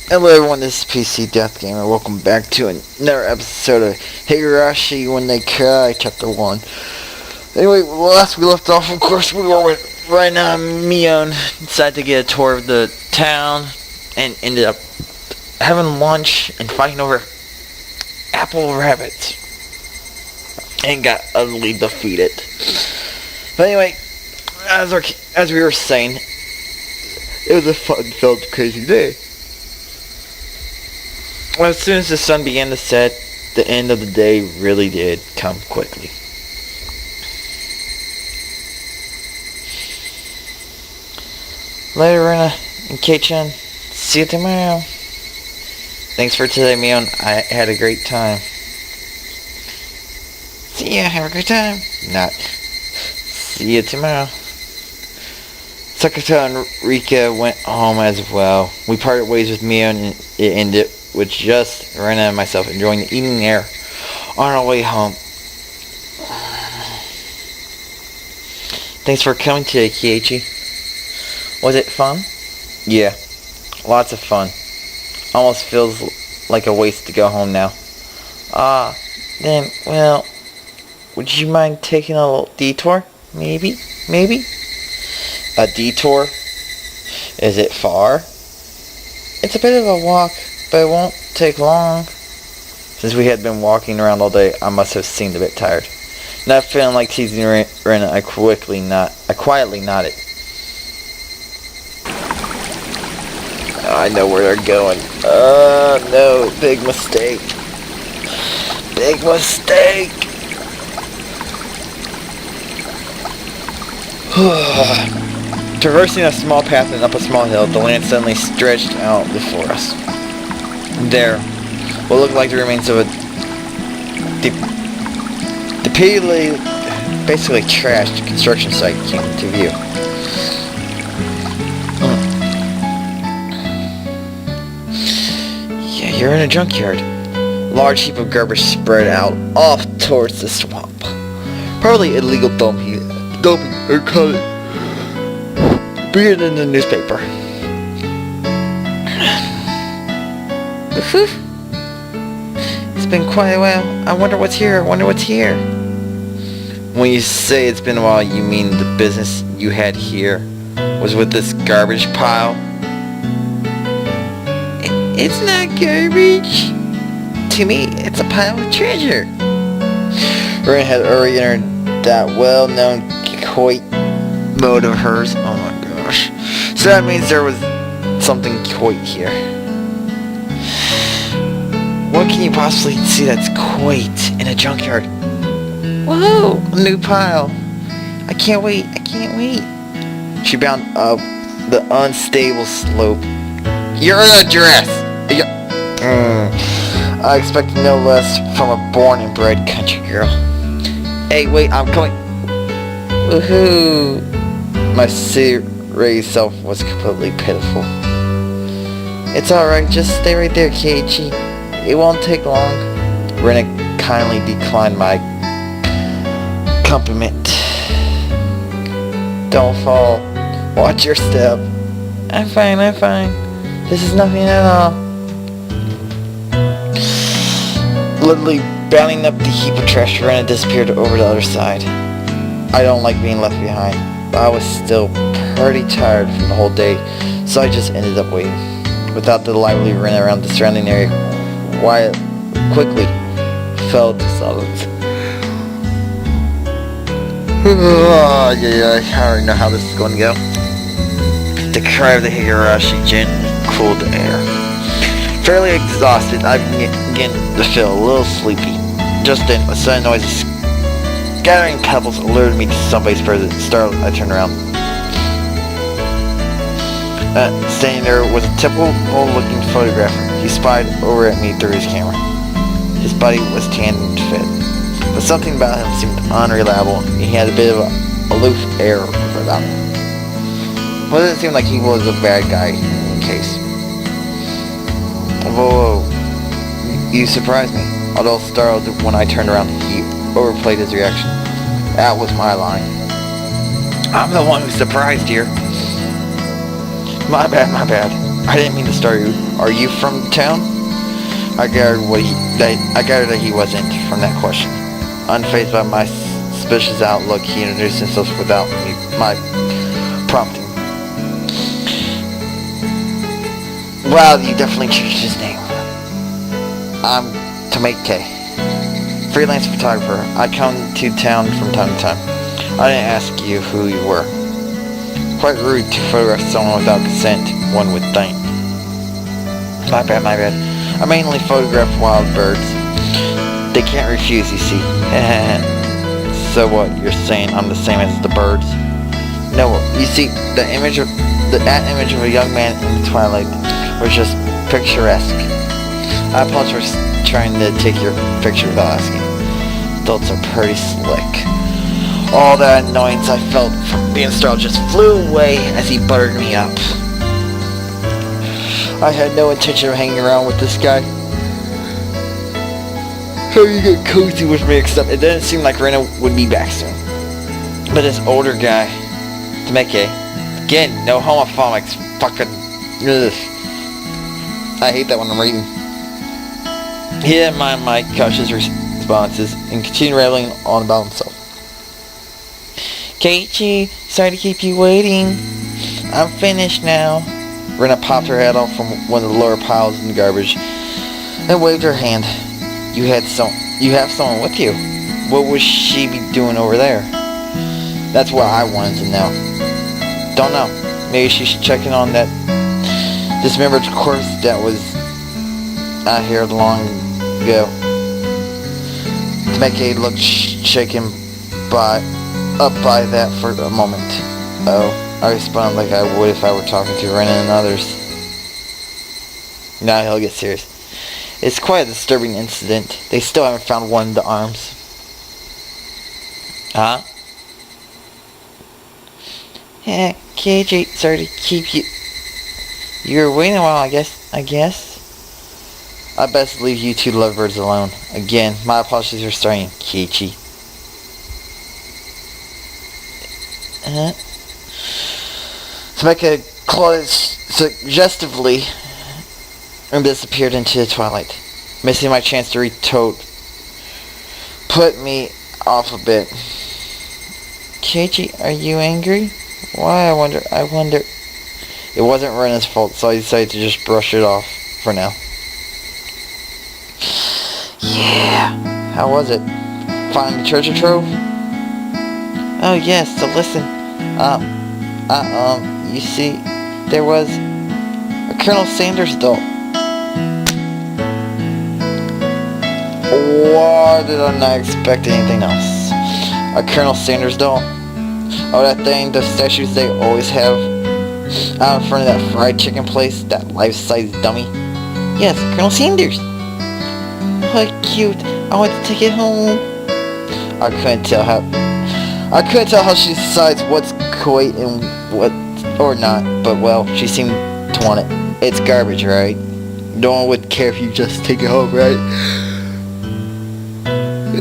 Hello everyone, this is PC Death Gamer. Welcome back to another episode of Higurashi When They Cry, Chapter 1. Anyway, last we left off, of course, we were with Rena and Mion. Decided to get a tour of the town and ended up having lunch and fighting over apple rabbits. And got utterly defeated. But anyway, as we were saying, it was a fun-filled, crazy day. Well, as soon as the sun began to set, the end of the day really did come quickly. Later, Rena and Kei-chan. See you tomorrow. Thanks for today, Mion. I had a great time. See ya. Have a great time. Not. See you tomorrow. Sakata and Rika went home as well. We parted ways with Mion and it ended with just Rena and myself enjoying the evening air on our way home. Thanks for coming today, Keiichi. Was it fun? Yeah, lots of fun. Almost feels like a waste to go home now. Then, well, would you mind taking a little detour? Maybe? A detour? Is it far? It's a bit of a walk, but it won't take long. Since we had been walking around all day, I must have seemed a bit tired. Not feeling like teasing Rena, I quietly nodded. I know where they're going. No, big mistake. Big mistake! Traversing a small path and up a small hill, the land suddenly stretched out before us. There, what looked like the remains of a basically trashed construction site came into view. Yeah, you're in a junkyard. Large heap of garbage spread out off towards the swamp. Probably illegal dumping or cutting. Read it in the newspaper. Woof. It's been quite a while. I wonder what's here. When you say it's been a while, you mean the business you had here was with this garbage pile? It's not garbage. To me, it's a pile of treasure. Rena had already entered that well-known coy mode of hers. Oh my gosh. So that means there was something coy here. What can you possibly see that's quaint in a junkyard? Whoa, a new pile. I can't wait. She bound up the unstable slope. You're in a dress. I expected no less from a born and bred country girl. Hey, wait, I'm coming. Woohoo. My city-raised self was completely pitiful. It's alright, just stay right there, Keiichi. It won't take long. Rena kindly declined my compliment. Don't fall. Watch your step. I'm fine. This is nothing at all. Literally bounding up the heap of trash, Rena disappeared over the other side. I don't like being left behind, but I was still pretty tired from the whole day, so I just ended up waiting. Without the lively Rena around the surrounding area, quickly fell to silence. Yeah, I already know how this is going to go. The cry of the Higurashi gently cooled the air. Fairly exhausted, I began to feel a little sleepy. Just then, a sudden noise of scattering pebbles alerted me to somebody's presence. Startled, I turned around. Standing there was a typical-looking photographer. He spied over at me through his camera. His body was tanned and fit, but something about him seemed unreliable. He had a bit of an aloof air about him. But it seemed like he was a bad guy in case. Whoa. You surprised me. Although startled when I turned around, he overplayed his reaction. That was my line. I'm the one who surprised you. My bad. I didn't mean to start you. Are you from town? I gathered that he wasn't from that question. Unfazed by my suspicious outlook, he introduced himself without my prompting. Well, you definitely changed his name. I'm Tameke, freelance photographer. I come to town from time to time. I didn't ask you who you were. Quite rude to photograph someone without consent, one would think. My bad. I mainly photograph wild birds. They can't refuse, you see. So what, you're saying I'm the same as the birds? No, you see, that image of a young man in the twilight was just picturesque. I apologize for trying to take your picture without asking. Adults are pretty slick. All that annoyance I felt from being startled just flew away as he buttered me up. I had no intention of hanging around with this guy. So you get cozy with me, except it didn't seem like Rena would be back soon. But this older guy, Tameke, again, no homophobics, fucking, ugh. I hate that when I'm reading. He didn't mind my cautious responses and continued rambling on about himself. Keiichi, sorry to keep you waiting. I'm finished now. Rena popped her head off from one of the lower piles in the garbage and waved her hand. You have someone with you. What would she be doing over there? That's what I wanted to know. Don't know. Maybe she's checking on that dismembered corpse that was out here long ago. Tameke looked shaken by that for a moment. Oh, I responded like I would if I were talking to Rena and others. Now he'll get serious. It's quite a disturbing incident. They still haven't found one of the arms. Huh? Yeah, KJ, sorry to keep you. You were waiting a while, I guess. I best leave you two lovebirds alone. Again, my apologies for starting, Keiichi. Tameke clawed suggestively and disappeared into the twilight, missing my chance to retort. Put me off a bit. Keiichi, are you angry? Why, I wonder. It wasn't Rena's fault, so I decided to just brush it off for now. Yeah. How was it? Finding the treasure trove? Oh yes, so listen. You see, there was a Colonel Sanders doll. Why did I not expect anything else? A Colonel Sanders doll? Oh, that thing, the statues they always have out in front of that fried chicken place, that life-size dummy? Yes, Colonel Sanders. What cute. I want to take it home. I couldn't tell how she decides what's koi and what or not, but well, she seemed to want it. It's garbage, right? No one would care if you just take it home, right?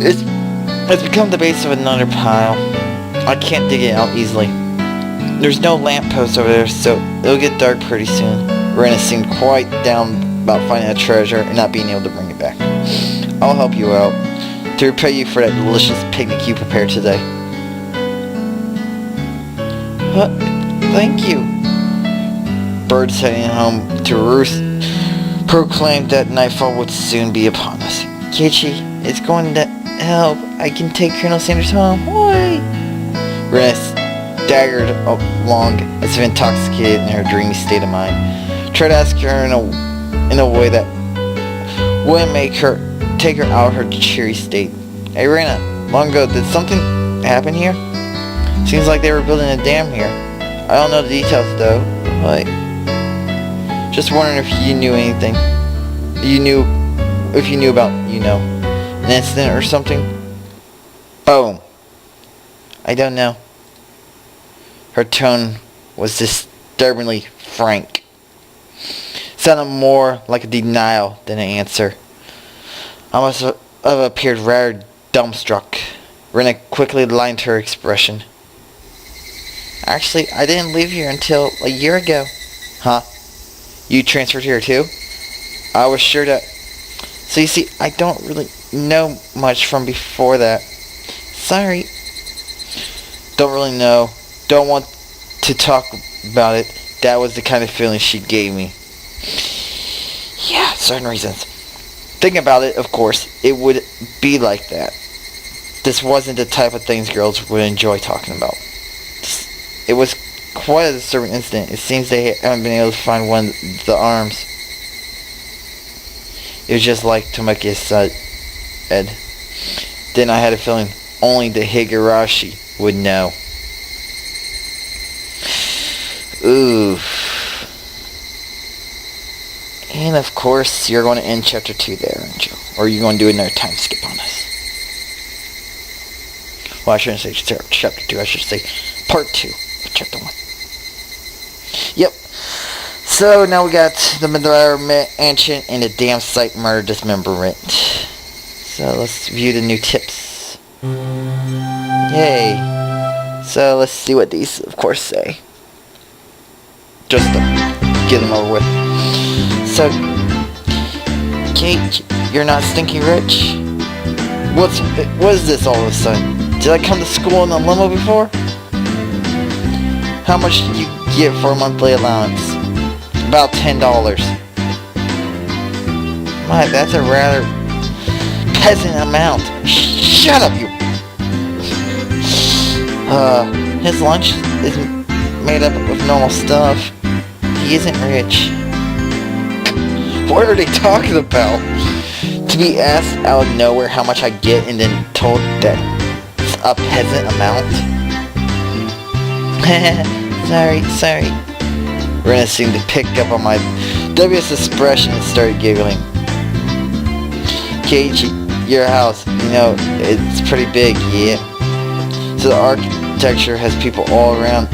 It's become the base of another pile. I can't dig it out easily. There's no lamppost over there, so it'll get dark pretty soon. Rena seemed quite down about finding a treasure and not being able to bring it back. I'll help you out to repay you for that delicious picnic you prepared today. Thank you. Birds heading home to roost proclaimed that nightfall would soon be upon us. Keiichi, it's going to help. I can take Colonel Sanders home. Why? Rena staggered along as if intoxicated in her dreamy state of mind. Tried to ask her in a way that wouldn't make her take her out of her cheery state. Hey Rena, long ago, did something happen here? Seems like they were building a dam here. I don't know the details though. Like, just wondering if you knew anything. If you knew about, an incident or something. Boom. I don't know. Her tone was disturbingly frank. Sounded more like a denial than an answer. I must have appeared rather dumbstruck. Rena quickly aligned her expression. Actually, I didn't leave here until a year ago. Huh? You transferred here too? I was sure that... So you see, I don't really know much from before that. Sorry. Don't really know. Don't want to talk about it. That was the kind of feeling she gave me. Yeah, certain reasons. Thinking about it, of course, it would be like that. This wasn't the type of things girls would enjoy talking about. It was quite a disturbing incident. It seems they haven't been able to find one of the arms. It was just like Tomoki said. Then I had a feeling only the Higurashi would know. Ooh. And of course, you're going to end chapter 2 there, aren't you? Or are you going to do another time skip on this? Well, I shouldn't say chapter 2. I should say part 2 of chapter 1. Yep. So now we got the Madara Mansion and the damn site murder dismemberment. So let's view the new tips. Yay. So let's see what these, of course, say. Just to get them over with. So, Kate, you're not stinky rich? What is this all of a sudden? Did I come to school in a limo before? How much did you get for a monthly allowance? About $10. My, that's a rather peasant amount. Shut up, you... His lunch is made up of normal stuff. He isn't rich. What are they talking about? To be asked out of nowhere how much I get and then told that it's a peasant amount? Sorry. Rena seemed to pick up on my dubious expression and started giggling. Keiichi, your house, you know, it's pretty big, yeah? So the architecture has people all around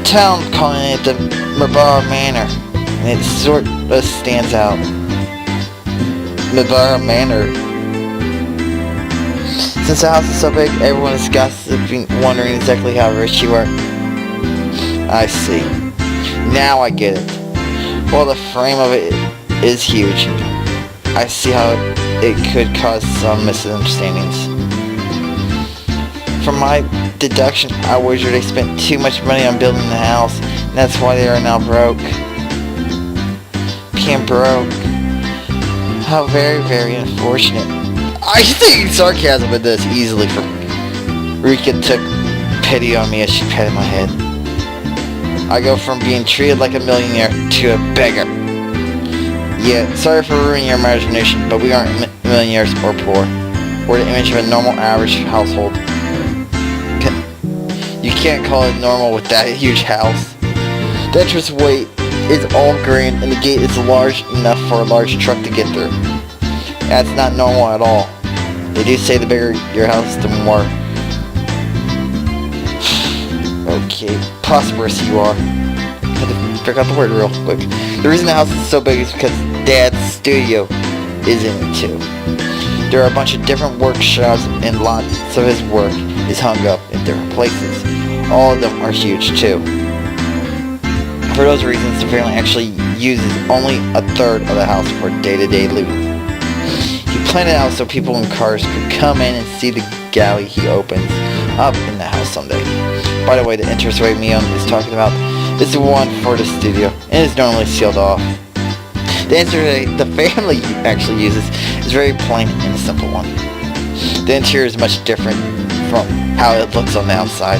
town calling it the Mabara Manor. And it sort of stands out. Mabara Manor. Since the house is so big, everyone is gossiping, wondering exactly how rich you are. I see. Now I get it. Well, the frame of it is huge. I see how it could cause some misunderstandings. From my deduction, I wager they spent too much money on building the house, and that's why they are now broke. Being broke. How very, very unfortunate. I think sarcasm in this easily from Rika took pity on me as she patted my head. I go from being treated like a millionaire to a beggar. Yeah, sorry for ruining your imagination, but we aren't millionaires or poor. We're the image of a normal average household. You can't call it normal with that huge house. The entranceway is all green and the gate is large enough for a large truck to get through. That's not normal at all. They do say the bigger your house, the more... Okay, prosperous you are. Had to figure out the word real quick. The reason the house is so big is because Dad's studio is in it too. There are a bunch of different workshops and lots of his work is hung up in different places. All of them are huge too. For those reasons, the family actually uses only a third of the house for day-to-day living. He planned it out so people in cars could come in and see the galley he opens up in the house someday. By the way, the entranceway Mion is talking about is the one for the studio and is normally sealed off. The entranceway the family actually uses is very plain and a simple one. The interior is much different from how it looks on the outside.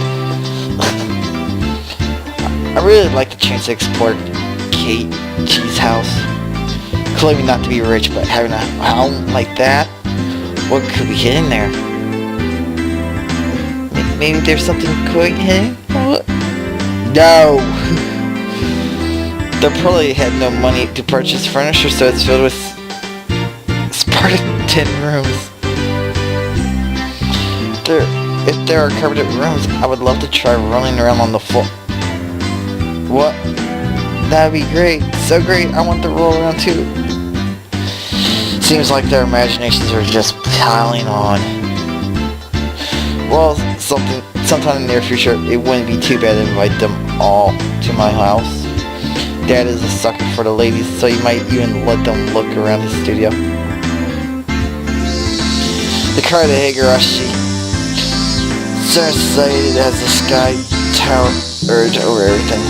I really like the chance to explore Keiichi's house. Claiming not to be rich, but having a home like that? What could be hidden there? Maybe there's something quite hidden? What? No! They probably had no money to purchase furniture, so it's filled with Spartan rooms. If there are carpeted rooms, I would love to try rolling around on the floor. What? That'd be great. So great, I want to roll around too. Seems like their imaginations are just piling on. Well, sometime in the near future, it wouldn't be too bad to invite them all to my house. Dad is a sucker for the ladies, so he might even let them look around his studio. The car to Higurashi sighted as the sky towered over everything.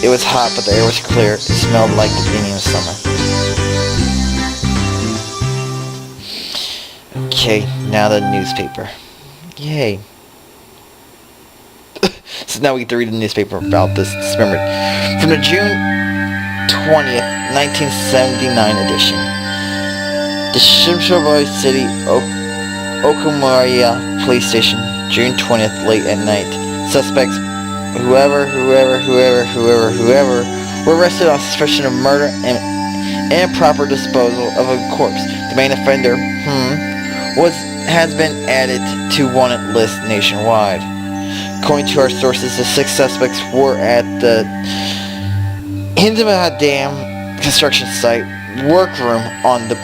It was hot, but the air was clear. It smelled like the beginning of summer. Okay, now the newspaper. Yay. So now we get to read the newspaper about this dismemberment. From the June 20th, 1979 edition. The Shinsaibashi City Okamura Police Station, June 20th, late at night. Suspects, whoever, were arrested on suspicion of murder and improper disposal of a corpse. The main offender, has been added to wanted list nationwide. According to our sources, the 6 suspects were at the Higurashi Dam construction site workroom on the,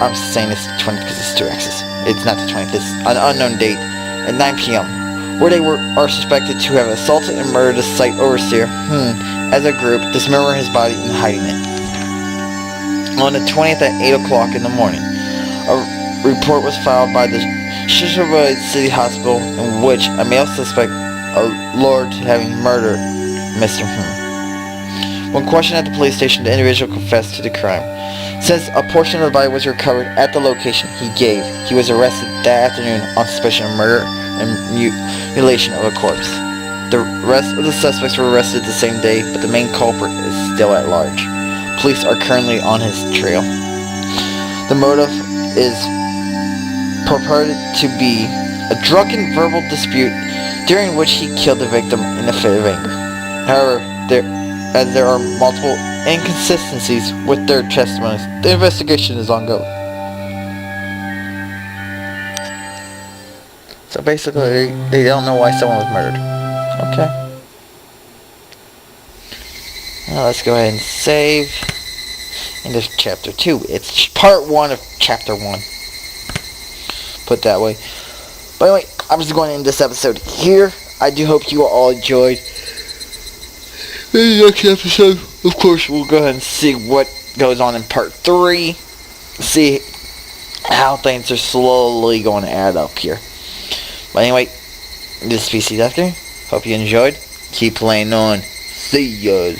I'm saying it's 20th because it's 2 X's. It's not the 20th, it's an unknown date, at 9 p.m., where they are suspected to have assaulted and murdered the site overseer, as a group, dismembering his body and hiding it. On the 20th at 8 o'clock in the morning, a report was filed by the Shinsaibashi City Hospital in which a male suspect alleged having murdered Mr. When questioned at the police station, the individual confessed to the crime. Since a portion of the body was recovered at the location he gave, he was arrested that afternoon on suspicion of murder and mutilation of a corpse. The rest of the suspects were arrested the same day, but the main culprit is still at large. Police are currently on his trail. The motive is purported to be a drunken verbal dispute during which he killed the victim in a fit of anger. However, there are multiple inconsistencies with their testimonies, the investigation is ongoing. So basically, they don't know why someone was murdered. Okay. Now let's go ahead and save. Into chapter 2. It's part 1 of chapter 1. Put that way. But anyway, I'm just going to end this episode here. I do hope you all enjoyed. In the next episode, of course, we'll go ahead and see what goes on in part 3. See how things are slowly going to add up here. But anyway, this is PC Doctor. Hope you enjoyed. Keep playing on. See yas.